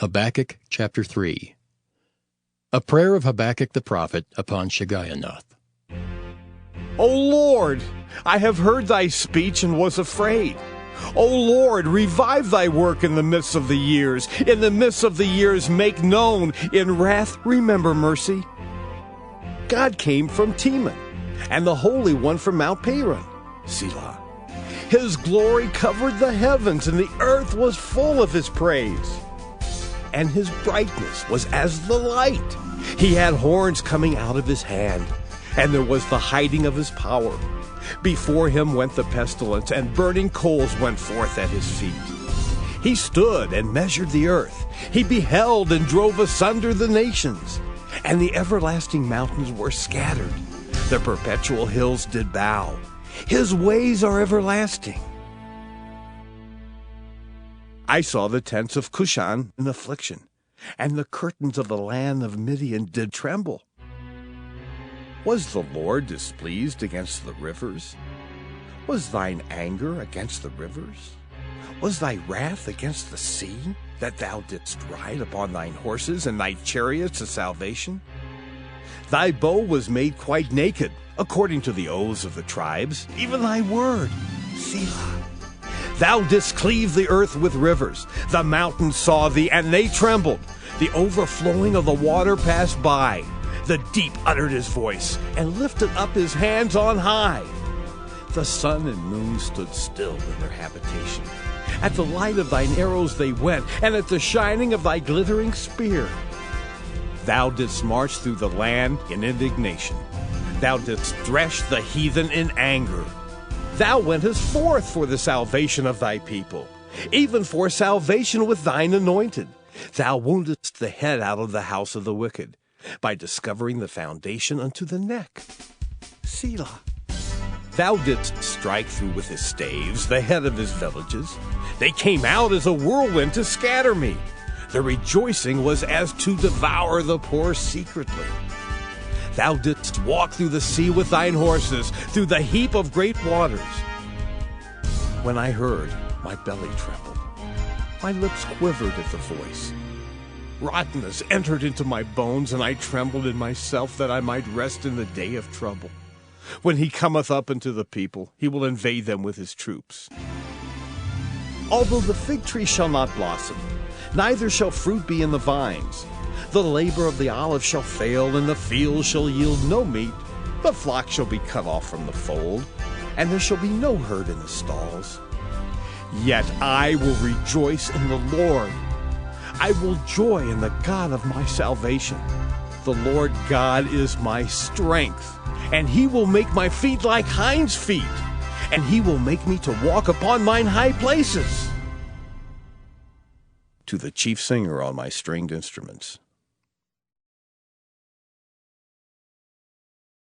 Habakkuk chapter 3. A prayer of Habakkuk the prophet upon Shigionoth. O Lord, I have heard thy speech and was afraid. O Lord, revive thy work in the midst of the years. In the midst of the years make known. In wrath remember mercy. God came from Teman, and the Holy One from Mount Paran. Selah. His glory covered the heavens, and the earth was full of his praise. And his brightness was as the light. He had horns coming out of his hand, and there was the hiding of his power. Before him went the pestilence, and burning coals went forth at his feet. He stood and measured the earth. He beheld and drove asunder the nations. And the everlasting mountains were scattered. The perpetual hills did bow. His ways are everlasting. I saw the tents of Cushan in affliction, and the curtains of the land of Midian did tremble. Was the Lord displeased against the rivers? Was thine anger against the rivers? Was thy wrath against the sea, that thou didst ride upon thine horses and thy chariots of salvation? Thy bow was made quite naked, according to the oaths of the tribes, even thy word, Selah. Thou didst cleave the earth with rivers. The mountains saw thee, and they trembled. The overflowing of the water passed by. The deep uttered his voice, and lifted up his hands on high. The sun and moon stood still in their habitation. At the light of thine arrows they went, and at the shining of thy glittering spear. Thou didst march through the land in indignation. Thou didst thresh the heathen in anger. Thou wentest forth for the salvation of thy people, even for salvation with thine anointed. Thou woundedst the head out of the house of the wicked, by discovering the foundation unto the neck. Selah. Thou didst strike through with his staves the head of his villages. They came out as a whirlwind to scatter me. The rejoicing was as to devour the poor secretly. Thou didst walk through the sea with thine horses, through the heap of great waters. When I heard, my belly trembled. My lips quivered at the voice. Rottenness entered into my bones, and I trembled in myself that I might rest in the day of trouble. When he cometh up unto the people, he will invade them with his troops. Although the fig tree shall not blossom, neither shall fruit be in the vines, the labor of the olive shall fail, and the field shall yield no meat. The flock shall be cut off from the fold, and there shall be no herd in the stalls. Yet I will rejoice in the Lord. I will joy in the God of my salvation. The Lord God is my strength, and he will make my feet like hinds' feet, and he will make me to walk upon mine high places. To the chief singer on my stringed instruments.